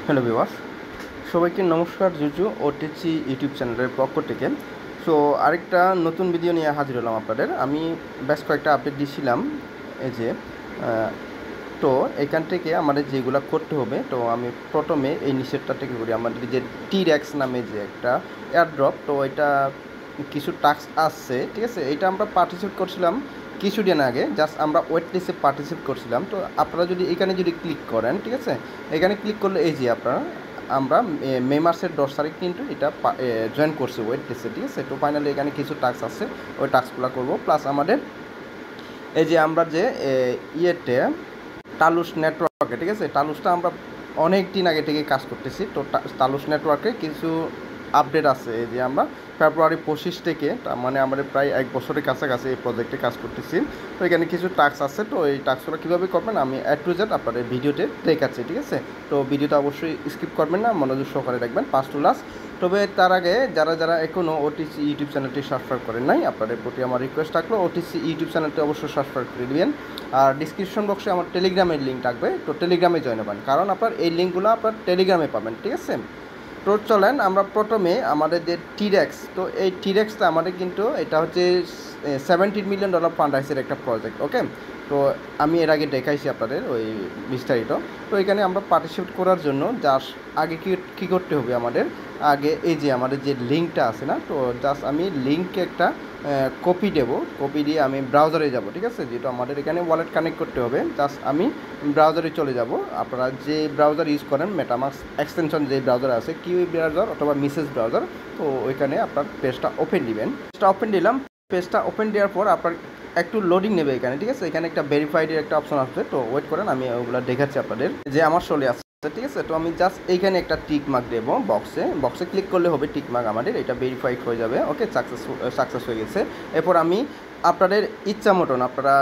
Hello viewers, সবাইকে নমস্কার। জুজু OTC YouTube চ্যানেলের পক্ষ থেকে সো আরেকটা নতুন ভিডিও নিয়ে হাজির হলাম আপনাদের। আমি বেশ কয়েকটা আপডেট দিয়েছিলাম এই যে তো এখান থেকে আমাদের যেগুলো করতে হবে, তো আমি প্রথমে এই নিষেধটা থেকে করি। আমাদের যে টিরেক্স নামে যে একটা এয়ারড্রপ, তো এটা কিছু টাস্ক আসছে, ঠিক আছে। এটা আমরা পার্টিসিপেট করছিলাম কিছুদিন আগে, জাস্ট আমরা ওয়েট লিস্টে পার্টিসিপেট করছিলাম। তো আপনারা যদি এখানে যদি ক্লিক করেন, ঠিক আছে, এখানে ক্লিক করলে এই যে আমরা মে মাসের 10 তারিখ কিন্তু এটা জয়েন করছি ওয়েট লিস্টে, ঠিক আছে। তো ফাইনালি এখানে কিছু টাস্ক আছে, ওই টাস্কগুলো করবো। প্লাস আমাদের এই যে আমরা যে ইয়েতে টালুস নেটওয়ার্কে, ঠিক আছে, টালুসটা আমরা অনেক দিন আগে থেকে কাজ করতেছি। তো টালুস নেটওয়ার্কে কিছু আপডেট আছে। এই যে আমরা ফেব্রুয়ারি 25 থেকে, তার মানে আমাদের প্রায় 1 বছরের কাছাকাছি এই প্রজেক্টে কাজ করতেছি। তো এখানে কিছু টাস্ক আছে, তো এই টাস্কগুলো কীভাবে করবেন আমি টু জেড আপনাদের ভিডিওতে দেখাচ্ছি, ঠিক আছে। তো ভিডিওটা অবশ্যই স্কিপ করবেন না, মনোযোগ সহকারে দেখবেন ফার্স্ট টু লাস্ট। তবে তার আগে যারা এখনও ওটিসি ইউটিউব চ্যানেলটি সাবস্ক্রাইব করেন নাই, আপনাদের প্রতি আমার রিকোয়েস্ট থাকলো ওটিসি ইউটিউব চ্যানেলটি অবশ্যই সাবস্ক্রাইব করে দেবেন। আর ডিসক্রিপশন বক্সে আমার টেলিগ্রামের লিঙ্ক থাকবে, তো টেলিগ্রামে জয়েন হবেন, কারণ আপনার এই লিঙ্কগুলো আপনার টেলিগ্রামে পাবেন, ঠিক আছে। তো চলেন আমরা প্রথমে আমাদের যে টিরেক্স, তো এই টিরেক্সটা আমাদের কিন্তু এটা হচ্ছে $17 মিলিয়ন ফান্ড রাইজের একটা প্রজেক্ট, ওকে। তো আমি এর আগে দেখাইছি আপনাদের ওই বিস্তারিত। তো এখানে আমরা পার্টিসিপেট করার জন্য জাস্ট আগে কী করতে হবে আমাদের, আগে এই যে আমাদের যে লিঙ্কটা আছে না, তো জাস্ট আমি লিঙ্কে একটা কপি দেব, কপি দিয়ে আমি ব্রাউজারে যাব, ঠিক আছে। যেহেতু আমাদের এখানে ওয়ালেট কানেক্ট করতে হবে, জাস্ট আমি ব্রাউজারে চলে যাব। আপনারা যে ব্রাউজার ইউজ করেন, মেটামাস্ক এক্সটেনশন যে ব্রাউজার আছে, কিউই ব্রাউজার অথবা মিসেস ব্রাউজার, তো ওইখানে আপনার পেজটা ওপেন দিবেন। পেজটা ওপেন দিলাম, পেজটা ওপেন দেওয়ার পর আপনার একটু লোডিং নেবে এখানে, ঠিক আছে। এখানে একটা ভেরিফাইডের একটা অপশন আসবে, তো ওয়েট করেন, আমি ওগুলো দেখাচ্ছি আপনাদের যে আমার চলে আসছে, ঠিক আছে। তো আমি জাস্ট এইখানে একটা টিক মার্ক দেবো, বক্সে ক্লিক করলে হবে টিক মার্ক, আমাদের এটা ভেরিফাইড হয়ে যাবে, ওকে। সাকসেস হয়ে গেছে। এরপর আমি আপনাদের ইচ্ছা মতন আপনারা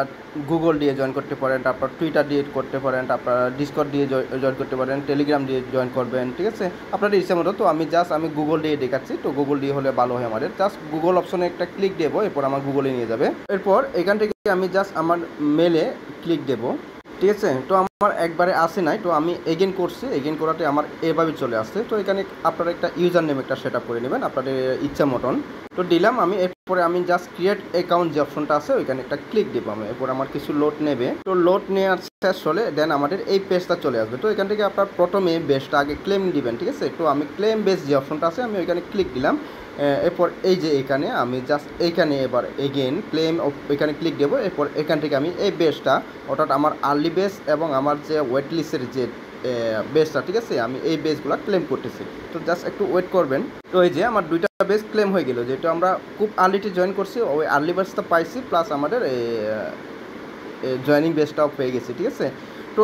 গুগল দিয়ে জয়েন করতে পারেন, তারপর টুইটার দিয়ে করতে পারেন, আপনারা ডিসকর্ড দিয়ে জয়েন করতে পারেন, টেলিগ্রাম দিয়ে জয়েন করবেন, ঠিক আছে, আপনাদের ইচ্ছা মতো। তো আমি জাস্ট গুগল দিয়ে দেখাচ্ছি, তো গুগল দিয়ে হলে ভালো হয় আমাদের। জাস্ট গুগল অপশনে একটা ক্লিক দেবো, এরপর আমার গুগলে নিয়ে যাবে। এরপর এখান থেকে আমি জাস্ট আমার মেলে ক্লিক দেবো, ঠিক আছে। তো আমার একবারে আসে নাই, তো আমি এগেন করছি, এগেন করাতে আমার এভাবে চলে আসছে। তো এখানে আপনারা একটা ইউজার নেম একটা সেট আপ করে নেবেন আপনাদের ইচ্ছা মতন। তো দিলাম আমি। এরপরে আমি জাস্ট ক্রিয়েট অ্যাকাউন্ট যে অপশনটা আছে ওইখানে একটা ক্লিক দেবো আমি। এরপর আমার কিছু লোড নেবে, তো লোড নেওয়ার শেষ হলে দেন আমাদের এই পেজটা চলে আসবে। তো এখান থেকে আপনার প্রথমে বেসটা আগে ক্লেম দিবেন, ঠিক আছে। তো আমি ক্লেম বেস যে অপশনটা আছে আমি ওইখানে ক্লিক দিলাম। এরপর এই যে এখানে আমি জাস্ট এইখানে এবার এগেন ক্লেম এখানে ক্লিক দেবো। এরপর এখান থেকে আমি এই বেসটা, অর্থাৎ আমার আর্লি বেস এবং আমার যে ওয়েট লিস্টের যে বেসটা, ঠিক আছে, আমি এই বেসগুলো ক্লেম করতেছি। তো জাস্ট একটু ওয়েট করবেন। তো এই যে আমার দুইটা বেস ক্লেম হয়ে গেল, যেটা আমরা খুব আর্লিতে জয়েন করছি, ওই আর্লি বেসটা পাইছি, প্লাস আমাদের জয়েনিং বেসটাও পেয়ে গেছি, ঠিক আছে। তো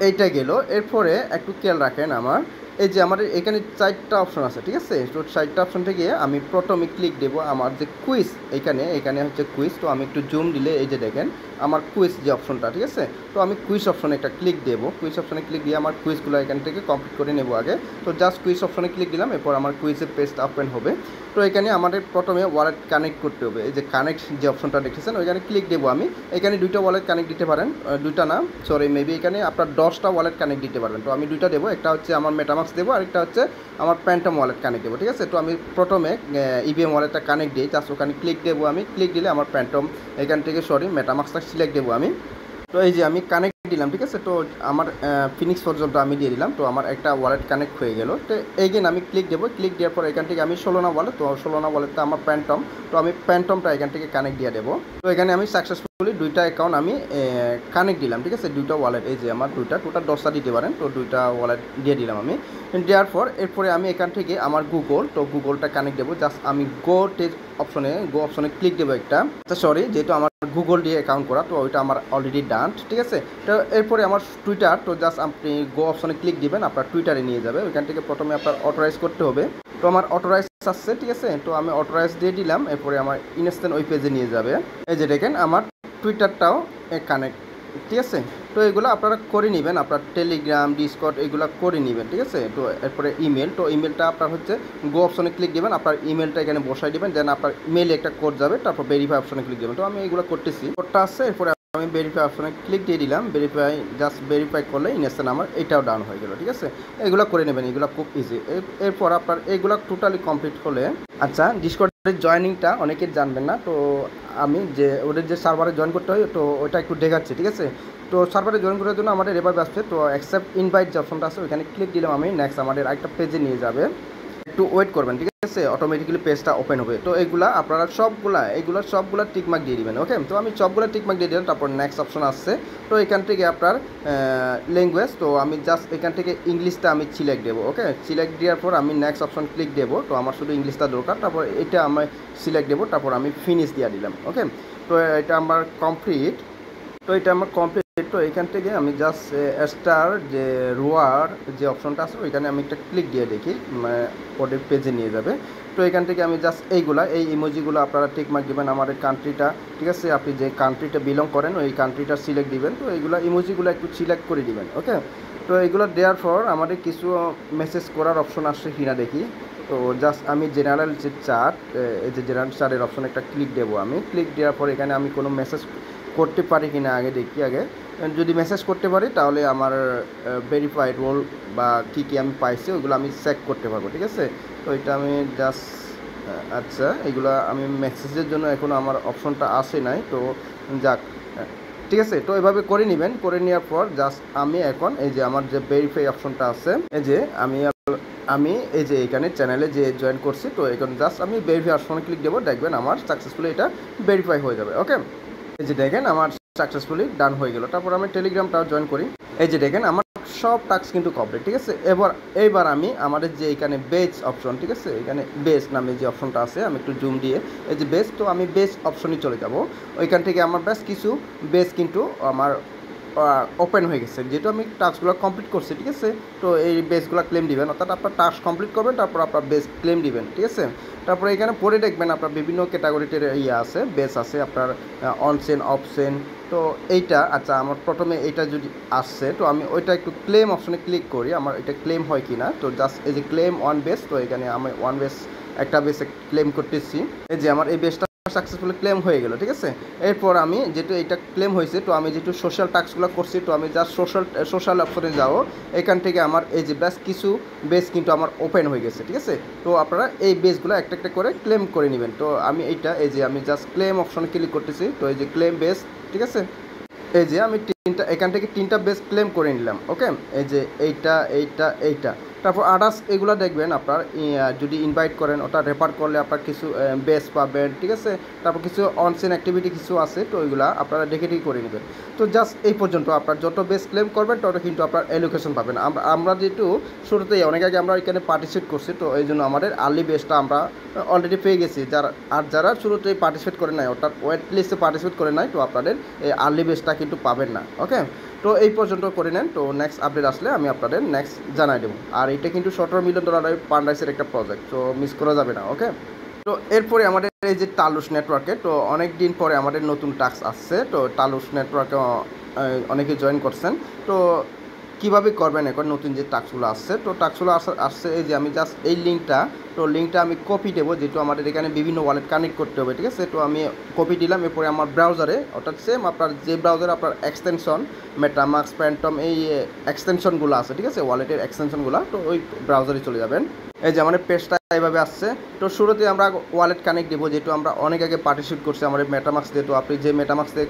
এইটা গেল। এরপরে একটু খেয়াল রাখেন, আমার এই যে আমাদের এখানে 4টা অপশন আছে, ঠিক আছে। তো 4টা অপশন থেকে আমি প্রথমে ক্লিক দেবো আমার যে কুইজ, এখানে হচ্ছে কুইজ। তো আমি একটু জুম দিলে এই যে দেখেন আমার কুইজ যে অপশনটা, ঠিক আছে। তো আমি কুইজ অপশনে একটা ক্লিক দেবো, কুইজ অপশনে ক্লিক দিয়ে আমার কুইজগুলো এখান থেকে কমপ্লিট করে নেবো আগে। তো জাস্ট কুইজ অপশনে ক্লিক দিলাম, এরপর আমার কুইজের পেজটা ওপেন হবে। তো এখানে আমাদের প্রথমে ওয়ালেট কানেক্ট করতে হবে, এই যে কানেক্ট যে অপশনটা দেখেছেন ওইখানে ক্লিক দেবো আমি। এখানে দুইটা ওয়ালেট কানেক্ট দিতে পারেন, দুইটা না সরি মেবি এখানে আপনার 10টা ওয়ালেট কানেক্ট দিতে পারবেন। তো আমি দুইটা দেবো, একটা হচ্ছে আমার মেটামাক্স দেবো, আরেকটা হচ্ছে আমার প্যান্টম ওয়ালেট কানেক্ট দেবো, ঠিক আছে। তো আমি প্রথমে ইভিএম ওয়ালেটটা কানেক্ট দিই, জাস্ট ওখানে ক্লিক দেবো আমি। ক্লিক দিলে আমার প্যান্টম এখান থেকে মেটামাক্সটা সিলেক্ট দেবো আমি। তো এই যে আমি কানেক্ট দিলাম, ঠিক আছে। তো আমার ফিনিক্স পর্যন্ত আমি দিয়ে দিলাম, তো আমার একটা ওয়ালেট কানেক্ট হয়ে গেল। তো এগেন আমি ক্লিক দেবো, ক্লিক দেওয়ার পর এখান থেকে আমি সোলোনা ওয়ালেট, তো সোলোনা ওয়ালেটটা আমার প্যান্টম, তো আমি প্যান্টমটা এখান থেকে কানেক্ট দিয়ে দেবো। তো এখানে আমি সাকসেসফুলি দুইটা অ্যাকাউন্ট আমি কানেক্ট দিলাম, ঠিক আছে, দুইটা ওয়ালেট। এই যে আমার দুইটা টোটাল 10টা দিতে পারেন, তো দুইটা ওয়ালেট দিয়ে দিলাম আমি। দেওয়ার পর এরপরে আমি এখান থেকে আমার গুগল, তো গুগলটা কানেক্ট দেবো। জাস্ট আমি গো অপশনে ক্লিক দেবো একটা, তো সরি যেহেতু আমার গুগল দিয়ে অ্যাকাউন্ট করা, তো ওইটা আমার অলরেডি ডান, ঠিক আছে। তো এরপরে আমার টুইটার, তো জাস্ট আপনি গো অপশনে ক্লিক দিবেন, আপনার টুইটারে নিয়ে যাবে। ওইখান থেকে প্রথমে আপনার অথরাইজ করতে হবে, তো আমার অথরাইজ আসছে, ঠিক আছে। তো আমি অথরাইজ দিয়ে দিলাম, এরপরে আমার ইনস্ট্যান্ট ওই পেজে নিয়ে যাবে। এই যে দেখেন আমার টুইটারটাও কানেক্ট, ঠিক আছে। তো এগুলো আপনারা করে নেবেন, আপনার টেলিগ্রাম ডিসকর্ড এগুলো করে নেবেন, ঠিক আছে। তো এরপরে ইমেল, তো ইমেলটা আপনার হচ্ছে গো অপশনে ক্লিক দেবেন, আপনার ইমেলটা এখানে বসাই দেবেন, দেন আপনার মেলে একটা কোড যাবে, তারপর ভেরিফাই অপশনে ক্লিক দেবেন। তো আমি এগুলো করতেছি, কোডটা আসছে, এরপরে আমি ভেরিফাই অপশনে ক্লিক দিয়ে দিলাম, ভেরিফাই জাস্ট ভেরিফাই করলে ইনস্ট্যান্ট আমার এটাও ডাউন হয়ে গেল। ঠিক আছে, এগুলো করে নেবেন, এগুলো খুব ইজি। এরপর আপনার এগুলো টোটালি কমপ্লিট হলে, আচ্ছা ডিসকর্ডের জয়েনিংটা অনেকে জানবেন না, তো আমি যে ওদের যে সার্ভারে জয়েন করতে হয় তো ওটা একটু দেখাচ্ছি। ঠিক আছে, তো সার্ভারে জয়েন করার জন্য আমাদের এভাবে আসছে, তো অ্যাকসেপ্ট ইনভাইট যে অপশনটা আছে ওইখানে ক্লিক দিলাম আমি, নেক্সট আমাদের আরেকটা পেজে নিয়ে যাবে, একটু ওয়েট করবেন। ঠিক আছে, অটোমেটিক্যালি পেজটা ওপেন হবে। তো এগুলা আপনারা সবগুলা টিকমার্ক দিয়ে দিবেন। ওকে, তো আমি সবগুলা টিকমার্ক দিয়ে দিলাম। তারপর নেক্সট অপশন আসছে, তো এখান থেকে আপনার ল্যাঙ্গুয়েজ, তো আমি জাস্ট এখান থেকে ইংলিশটা আমি সিলেক্ট দেবো। ওকে, সিলেক্ট দেওয়ার পর আমি নেক্সট অপশন ক্লিক দেবো, তো আমার শুধু ইংলিশটা দরকার। তারপর এটা আমি সিলেক্ট দেবো, তারপর আমি ফিনিশ দিয়ে দিলাম। ওকে, তো এটা আমার কমপ্লিট। তো এখান থেকে আমি জাস্ট স্টার যে রোয়ার যে অপশনটা আছে ওইখানে আমি একটা ক্লিক দিয়ে দেখি, ওদের পেজে নিয়ে যাবে। তো এখান থেকে আমি জাস্ট এই ইমোজিগুলো আপনারা টিকমার্ক দেবেন আমাদের কান্ট্রিটা। ঠিক আছে, আপনি যে কান্ট্রিটা বিলং করেন ওই কান্ট্রিটা সিলেক্ট দিবেন, তো এইগুলো ইমোজিগুলো একটু সিলেক্ট করে দিবেন। ওকে, তো এইগুলো দেওয়ার পর আমাদের কিছু মেসেজ করার অপশন আসছে কিনা দেখি। তো জাস্ট আমি জেনারেল যে চার্ট, এই যে জেনারেল চার্টের অপশনে একটা ক্লিক দেবো। আমি ক্লিক দেওয়ার পর এখানে আমি কোনো মেসেজ করতে পারি কি না আগে দেখি। আগে যদি মেসেজ করতে পারি তাহলে আমার ভেরিফাইড রোল বা কী কী আমি পাইছি ওইগুলো আমি চেক করতে পারবো। ঠিক আছে, তো এটা আমি জাস্ট আচ্ছা এগুলো আমি মেসেজের জন্য এখনও আমার অপশনটা আসে নাই, তো যাক ঠিক আছে। তো এভাবে করে নেবেন, করে নেওয়ার পর জাস্ট আমি এখন এই যে আমার যে ভেরিফাই অপশনটা আছে, এই যে আমি এই যে এখানে চ্যানেলে যে জয়েন করছি, তো এখন জাস্ট আমি ভেরিফাই অপশনে ক্লিক দেবো, দেখবেন আমার সাকসেসফুলি এটা ভেরিফাই হয়ে যাবে। ওকে, এই যে দেখেন আমার সাকসেসফুলি ডান হয়ে গেল। তারপর আমি টেলিগ্রামটাও জয়েন করি। এই যে দেখেন আমার সব টাস্ক কিন্তু কমপ্লিট। ঠিক আছে, এইবার আমি আমাদের যে এখানে বেস অপশন, ঠিক আছে এখানে বেস নামে যে অপশনটা আছে, আমি একটু জুম দিয়ে এই যে বেস, তো আমি বেস অপশনে চলে যাব। ওইখান থেকে আমার বেশ কিছু বেস কিন্তু আমার ওপেন হয়ে গেছে, যেহেতু আমি টাস্কগুলো কমপ্লিট করছি। ঠিক আছে, তো এই বেসগুলো ক্লেম দিবেন, অর্থাৎ আপনার টাস্ক কমপ্লিট করবেন, তারপর আপনার বেস ক্লেম দিবেন। ঠিক আছে, তারপরে এখানে পরে দেখবেন আপনার বিভিন্ন ক্যাটাগরিতে আছে বেস আছে আপনার অনসেন অফসেন। তো এইটা আচ্ছা আমার প্রথমে এইটা যদি আসছে, তো আমি ওইটা একটু ক্লেম অপশনে ক্লিক করি, আমার এটা ক্লেম হয় কি না। তো জাস্ট এই যে ক্লেম ওয়ান বেস, তো এখানে আমি ওয়ান বেস একটা বেসে ক্লেম করতেছি। এই যে আমার এই বেসটা সাকসেসফুলি ক্লেম হয়ে গেল। ঠিক আছে, এরপর আমি যেহেতু এটা ক্লেম হয়েছে, তো আমি যেহেতু সোশ্যাল টাস্কগুলো করছি, তো আমি জাস্ট সোশ্যাল অপশনে যাও, এখান থেকে আমার এই যে বেশ কিছু বেস কিন্তু আমার ওপেন হয়ে গেছে। ঠিক আছে, তো আপনারা এই বেসগুলো একটা একটা করে ক্লেম করে নেবেন। তো আমি এইটা এই যে আমি জাস্ট ক্লেম অপশনে ক্লিক করতেছি, তো এই যে ক্লেম বেস। ঠিক আছে, এই যে আমি এখান থেকে তিনটা বেস ক্লেম করে নিলাম। ওকে, এই যে এইটা তারপর আদার্স এগুলো দেখবেন আপনার যদি ইনভাইট করেন ওটা রেফার করলে আপনার কিছু বেস পাবেন। ঠিক আছে, তারপর কিছু অনসেন অ্যাক্টিভিটি কিছু আছে, তো ওইগুলো আপনারা দেখে করে নেবেন। তো জাস্ট এই পর্যন্ত আপনার যত বেস ক্লেম করবেন তত কিন্তু আপনার এলোকেশন পাবেন। আমরা যেহেতু শুরুতেই অনেক আগে আমরা এখানে পার্টিসিপেট করছি, তো এই জন্য আমাদের আর্লি বেসটা আমরা অলরেডি পেয়ে গেছি। যারা শুরুতেই পার্টিসিপেট করে নাই, অর্থাৎ ওয়েট লিস্টে পার্টিসিপেট করে নাই, তো আপনাদের এই আর্লি বেসটা কিন্তু পাবেন না। ওকে, তো এই পর্যন্ত করে নেন, তো নেক্সট আপডেট আসলে আমি আপনাদের নেক্সট জানাই দেবো। আর এটা কিন্তু $17 মিলিয়ন পান্ডাইসের একটা প্রজেক্ট, তো মিস করা যাবে না। ওকে, তো এরপরে আমাদের এই যে টালুস নেটওয়ার্কে, তো অনেক দিন পরে আমাদের নতুন টাস্ক আসছে, তো টালুস নেটওয়ার্কে অনেকে জয়েন করছেন। তো কীভাবে করবেন এখন নতুন যে টাস্কগুলো আসছে, তো টাস্কগুলো আসছে এই যে আমি জাস্ট এই লিঙ্কটা আমি কপি দেবো, যেহেতু আমাদের এখানে বিভিন্ন ওয়ালেট কানেক্ট করতে হবে। ঠিক আছে, তো আমি কপি দিলাম, এরপরে আমার ব্রাউজারে অর্থাৎ সেম আপনার যে ব্রাউজারে আপনার এক্সটেনশন মেটামাক্স ফ্যান্টম এই এক্সটেনশনগুলো আছে, ঠিক আছে ওয়ালেটের এক্সটেনশনগুলো, তো ওই ব্রাউজারে চলে যাবেন। এই যে আমাদের পেজটা এইভাবে আসছে। তো শুরুতে আমরা ওয়ালেট কানেক্ট দেবো, যেহেতু আমরা অনেক আগে পার্টিসিপেট করছি আমাদের মেটামাক্স দিয়ে, তো আপনি যে মেটামাক্স দিয়ে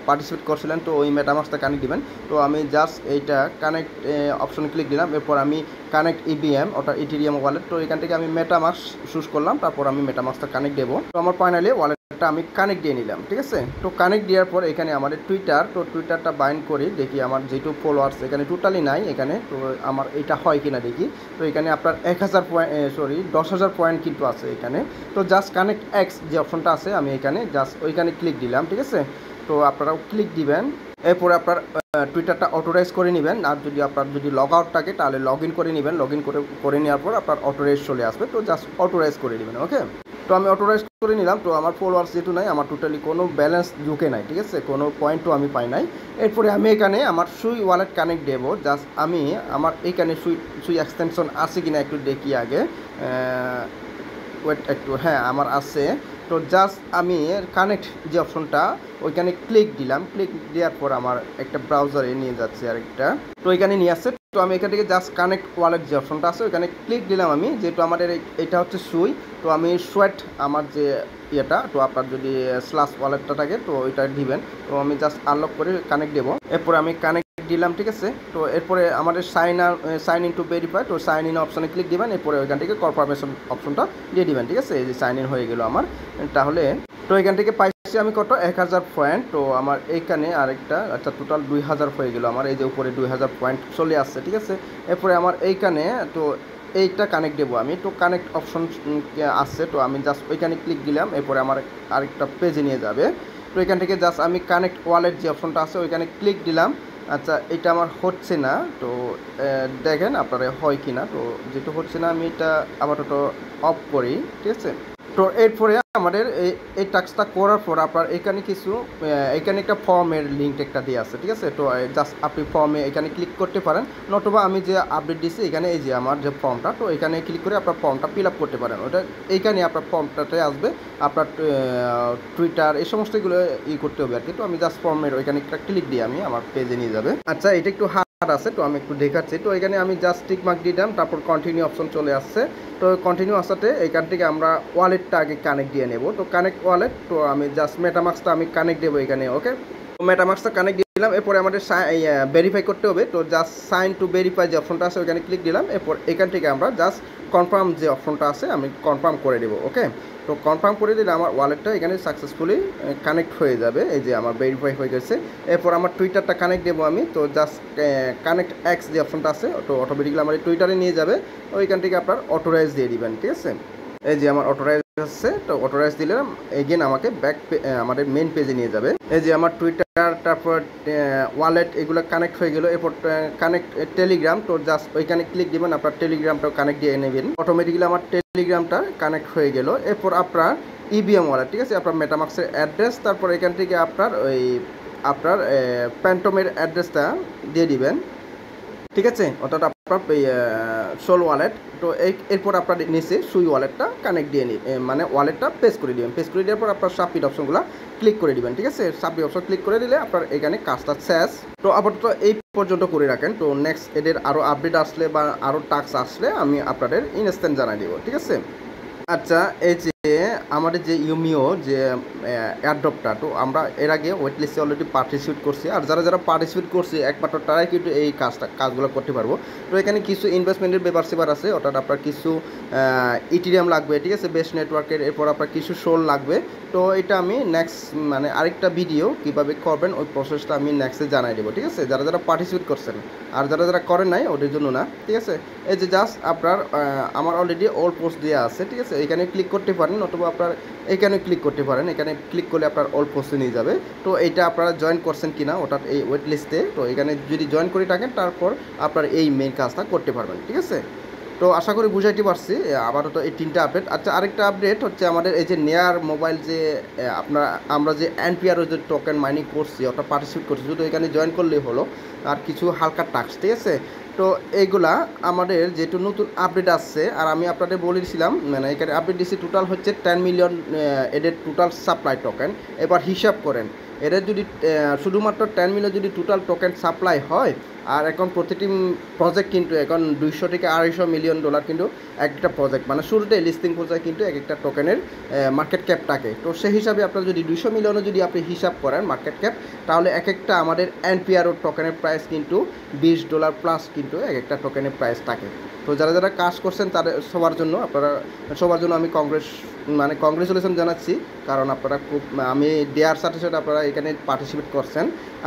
পার্টিসিপেট করছিলেন তো ওই মেটামাক্সটা কানেক্ট দিবেন। তো আমি জাস্ট এইটা কানেক্ট অপশনে ক্লিক দিলাম, এরপর আমি কানেক্ট ইবিএম অর্থাৎ ইথেরিয়াম ওয়ালেট, তো এখান থেকে আমি মেটামাক্স চুজ করলাম, তারপর আমি মেটামাক্সটা কানেক্ট দেবো। তো আমার ফাইনালি ওয়ালেটটা আমি কানেক্ট দিয়ে নিলাম। ঠিক আছে, তো কানেক্ট দেওয়ার পর এখানে আমাদের টুইটারটা বাইন্ড করি, দেখি আমার যেটু ফলোয়ার্স এখানে টোটালি নাই এখানে, তো আমার এটা হয় কিনা দেখি। তো এখানে আপনার 10,000 পয়েন্ট কিন্তু আছে এখানে। তো জাস্ট কানেক্ট এক্স যে অপশনটা আছে আমি এখানে জাস্ট ওইখানে ক্লিক দিলাম। ঠিক আছে, তো আপনারাও ক্লিক দিবেন, এরপরে আপনার টুইটারটা অটোরাইজ করে নেবেন। আর যদি লগ আউট থাকে তাহলে লগ ইন করে নেবেন, লগ ইন করে নেওয়ার পর আপনার অটোরাইজ চলে আসবে, তো জাস্ট অটোরাইজ করে নেবেন। ওকে, তো আমি অটোরাইজ করে নিলাম। তো আমার ফলোয়ার্স যেহেতু নাই, আমার টোটালি কোনো ব্যালেন্স ঢুকে নাই। ঠিক আছে, কোনো পয়েন্টও আমি পাই নাই। এরপরে আমি এখানে আমার সুই ওয়ালেট কানেক্ট দেবো, জাস্ট আমি আমার এইখানে সুই এক্সটেনশন আছে কিনা একটু দেখি আগে। ওয়েট একটু, হ্যাঁ আমার আছে। তো জাস্ট আমি কানেক্ট যে অপশনটা ওইখানে ক্লিক দিলাম, ক্লিক দেওয়ার পর আমার একটা ব্রাউজারে নিয়ে যাচ্ছে আরেকটা, তো এখানে নিয়ে আসছে। তো আমি এখান থেকে জাস্ট কানেক্ট ওয়ালেট যে অপশনটা আছে ওইখানে ক্লিক দিলাম আমি, যেহেতু আমাদের এটা হচ্ছে সুই, তো আমি সোয়েট আমার যে ইয়েটা, তো আপনার যদি স্লাস ওয়ালেটটা থাকে তো ওইটা দিবেন। তো আমি জাস্ট আনলক করে কানেক্ট দেবো, এরপরে আমি কানেক্ট দিলাম, ঠিক আছে। তো এরপরে আমাদের সাইন ইন টু ভেরিফাই, তো সাইন ইন অপশনে ক্লিক দিবেন, এরপরে ওইখান থেকে কনফার্মেশন অপশনটা দিয়ে দিবেন, ঠিক আছে। এই যে সাইন ইন হয়ে গেল আমার। তাহলে তো এখান থেকে পাইছি আমি কত 1000 পয়েন্ট। তো আমার এইখানে আরেকটা, আচ্ছা টোটাল 2000 হয়ে গেল আমার, এই যে উপরে 2000 পয়েন্ট চলে আসছে, ঠিক আছে। এরপরে আমার এইখানে তো এইটা কানেক্ট দেবো আমি, তো কানেক্ট অপশন আসছে, তো আমি জাস্ট ওইখানে ক্লিক দিলাম, এরপরে আমার আরেকটা পেজে নিয়ে যাবে। তো এখান থেকে জাস্ট আমি কানেক্ট ওয়ালেট যে অপশনটা আছে ওইখানে ক্লিক দিলাম। আচ্ছা এটা আমার হচ্ছে না, তো দেখেন আপনারা হয় কি না। তো যেটা হচ্ছে না আমি এটা আপাতত অফ করি, ঠিক আছে। তো এরপরে আমাদের এই টাস্কটা করার পর আপনার এখানে কিছু এখানে একটা ফর্মের লিঙ্ক একটা দিয়ে আছে, ঠিক আছে। তো জাস্ট আপনি ফর্মে এখানে ক্লিক করতে পারেন, নতুবা আমি যে আপডেট দিচ্ছি এখানে এই যে আমার যে ফর্মটা, তো এখানে ক্লিক করে আপনার ফর্মটা ফিল আপ করতে পারেন। ওটা এইখানে আপনার ফর্মটাতে আসবে, আপনার টুইটার এই সমস্তগুলো করতে হবে আর কি। তো আমি জাস্ট ফর্মের ওইখানে একটা ক্লিক দিয়ে আমি আমার পেজে নিয়ে যাবে। আচ্ছা এটা একটু আছে, তো আমি একটু দেখাচ্ছি। তো এখানে আমি জাস্ট টিক মার্ক দিলাম, তারপর কন্টিনিউ অপশন চলে আসছে। তো কন্টিনিউ আসাতে এখান থেকে আমরা ওয়ালেটটা আগে কানেক্ট দিয়ে নেব। তো কানেক্ট ওয়ালেট, তো আমি জাস্ট মেটামাস্কটা আমি কানেক্ট দেবো এখানে, ওকে। তো মেটামাস্কটা কানেক্ট দিলাম, এরপরে আমাদের ভেরিফাই করতে হবে। তো জাস্ট সাইন টু ভেরিফাই যে অপশনটা আছে ওইখানে ক্লিক দিলাম, এরপর এখান থেকে আমরা জাস্ট কনফার্ম যে অপশনটা আছে আমি কনফার্ম করে দেবো, ওকে। তো কনফার্ম করে দিলে আমার ওয়ালেটটা এখানে সাকসেসফুলি কানেক্ট হয়ে যাবে, এই যে আমার ভেরিফাই হয়ে গেছে। এরপর আমার টুইটারটা কানেক্ট দেবো আমি, তো জাস্ট কানেক্ট এক্স যে অপশনটা আছে ওটা অটোমেটিক্যালি আমার টুইটারে নিয়ে যাবে, ওইখান থেকে আপনার অটোরাইজ দিয়ে দিবেন, ঠিক আছে। এই যে আমার অটোরাইজ আসছে, তো অটোরাইজ দিলাম, এগেন আমাকে ব্যাক আমাদের মেন পেজে নিয়ে যাবে। এই যে আমার টুইটার, তারপর ওয়ালেট এগুলো কানেক্ট হয়ে গেল। এরপর কানেক্ট টেলিগ্রাম, তো জাস্ট ওইখানে ক্লিক দিবেন, আপনার টেলিগ্রামটাও কানেক্ট দিয়ে নেবেন, অটোমেটিক্যালি আমার টেলিগ্রামটা কানেক্ট হয়ে গেল। এরপর আপনার ইভিএম ওয়ালেট, ঠিক আছে, আপনার মেটামাস্কের অ্যাড্রেস, তারপর এখান থেকে আপনার আপনার প্যান্টমের অ্যাড্রেসটা দিয়ে দিবেন, ঠিক আছে, অর্থাৎ আপনার সোল ওয়ালেট। তো এরপর আপনার নিচে সুই ওয়ালেটটা কানেক্ট দিয়ে মানে ওয়ালেটটা পেস্ট করে দিবেন। পেস্ট করে দেওয়ার পর আপনার সাবমিট অপশনগুলো ক্লিক করে দিবেন, ঠিক আছে। সাবমিট অপশন ক্লিক করে দিলে আপনার এখানে কাজটা শেষ। তো আপাতত এই পর্যন্ত করে রাখেন। তো নেক্সট এদের আরও আপডেট আসলে বা আরও টাস্ক আসলে আমি আপনাদের ইনস্ট্যান্ট জানাই দেবো, ঠিক আছে। আচ্ছা এই যে আমাদের যে ইউমিও যে এয়ারড্রপটা, তো আমরা এর আগে ওয়েট লিস্টে অলরেডি পার্টিসিপেট করছি, আর যারা যারা পার্টিসিপেট করছি একমাত্র তারাই কিন্তু এই কাজগুলো করতে পারবো। তো এখানে কিছু ইনভেস্টমেন্টের ব্যাপার আছে, অর্থাৎ আপনার কিছু ইথিরিয়াম লাগবে, ঠিক আছে, বেস্ট নেটওয়ার্কের। এরপর আপনার কিছু সোল লাগবে। তো এটা আমি নেক্সট মানে আরেকটা ভিডিও কীভাবে করবেন ওই প্রসেসটা আমি নেক্সটে জানাই দেবো, ঠিক আছে, যারা যারা পার্টিসিপেট করছেন। আর যারা যারা করেন নাই ওদের জন্য না, ঠিক আছে। এই যে জাস্ট আপনার আমার অলরেডি অল পোস্ট দেওয়া আছে, ঠিক আছে, এখানে ক্লিক করতে পারেন, অথবা আপনার এখানে ক্লিক করতে পারেন। এখানে ক্লিক করলে আপনার অল পোস্টে নিয়ে যাবে। তো এটা আপনারা জয়েন করছেন কিনা অর্থাৎ এই ওয়েট লিস্টে, তো এখানে যদি জয়েন করে থাকেন তারপর আপনার এই মেইন কাজটা করতে পারবেন, ঠিক আছে। তো আশা করি বুঝাইতে পারছি আবারও তো এই 3টা আপডেট। আচ্ছা আরেকটা আপডেট হচ্ছে আমাদের এই যে নেয়ার মোবাইল যে আমরা যে এনপিআর যে টোকেন মাইনিং করছি অর্থাৎ পার্টিসিপেট করছি, শুধু এখানে জয়েন করলেই হলো, আর কিছু হালকা টাস্ক, ঠিক আছে। তো এইগুলা আমাদের যেহেতু নতুন আপডেট আসছে, আর আমি আপনাদের বলেছিলাম মানে এখানে আপডেট দিচ্ছি টোটাল হচ্ছে 10 মিলিয়ন এদের টোটাল সাপ্লাই টোকেন। এবার হিসাব করেন এদের যদি শুধুমাত্র 10 মিলিয়ন যদি টোটাল টোকেন সাপ্লাই হয়, আর এখন প্রতিটি প্রজেক্ট কিন্তু এখন 200 থেকে 250 মিলিয়ন ডলার কিন্তু একটা প্রজেক্ট, মানে শুরুতে লিস্টিং পর্যায়ে কিন্তু এক একটা টোকেনের মার্কেট ক্যাপ থাকে। তো সেই হিসাবে আপনার যদি 200 মিলিয়নও যদি আপনি হিসাব করেন মার্কেট ক্যাপ, তাহলে এক একটা আমাদের এনপিআরও টোকেনের প্রাইস কিন্তু $20 প্লাস কিন্তু এক একটা টোকেনের প্রাইস থাকে। তো যারা যারা কাজ করছেন তাদের সবার জন্য আমি কংগ্রেচুলেশন জানাচ্ছি, কারণ আপনারা খুব আমি দেওয়ার সাথে সাথে আপনারা এখানে পার্টিসিপেট করছেন।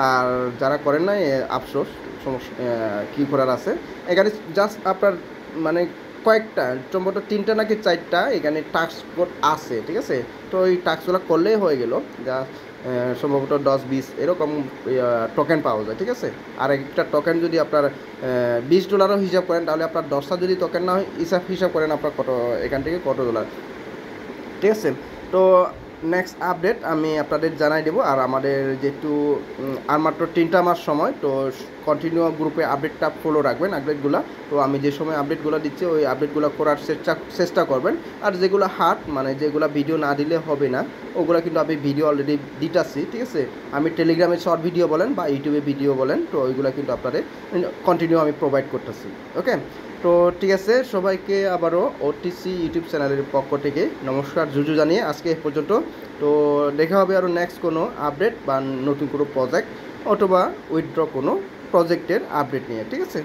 আর যারা করেন না আফসোস, সমস্যা কী করার আছে। এখানে জাস্ট আপনার মানে কয়েকটা সম্ভবত 3টা নাকি 4টা এখানে টাস্ক কোড আছে, ঠিক আছে। তো এই টাস্কগুলো করলেই হয়ে গেল, যা সম্ভবত 10-20 এরকম টোকেন পাওয়া যায়, ঠিক আছে। আর একটা টোকেন যদি আপনার $20 হিসাব করেন, তাহলে আপনার 10টা যদি টোকেন না হয় হিসাব করেন আপনার কত এখান থেকে কত ডলার, ঠিক আছে। তো নেক্সট আপডেট আমি আপনাদের জানাই দেবো। আর আমাদের যেহেতু আর মাত্র 3টা মাস সময়, তো কন্টিনিউ গ্রুপে আপডেটটা ফলো রাখবেন আপডেটগুলো। তো আমি যে সময় আপডেটগুলো দিচ্ছি ওই আপডেটগুলো করার চেষ্টা করবেন। আর যেগুলো হার্ড মানে যেগুলো ভিডিও না দিলে হবে না, ওগুলো কিন্তু আমি ভিডিও অলরেডি দিতেছি, ঠিক আছে। আমি টেলিগ্রামে শর্ট ভিডিও বলেন বা ইউটিউবে ভিডিও বলেন, তো ওইগুলো কিন্তু আপনাদের কন্টিনিউ আমি প্রোভাইড করতেছি। ওকে, তো ঠিক আছে, সবাইকে আবারও ওটিসি ইউটিউব চ্যানেলের পক্ষ থেকে নমস্কার জুজু জানিয়ে আজকে এ পর্যন্ত। তো দেখা হবে আরও নেক্সট কোনো আপডেট বা নতুন কোনো প্রজেক্ট অথবা উইথড্র কোনো প্রজেক্টের আপডেট নিয়ে, ঠিক আছে।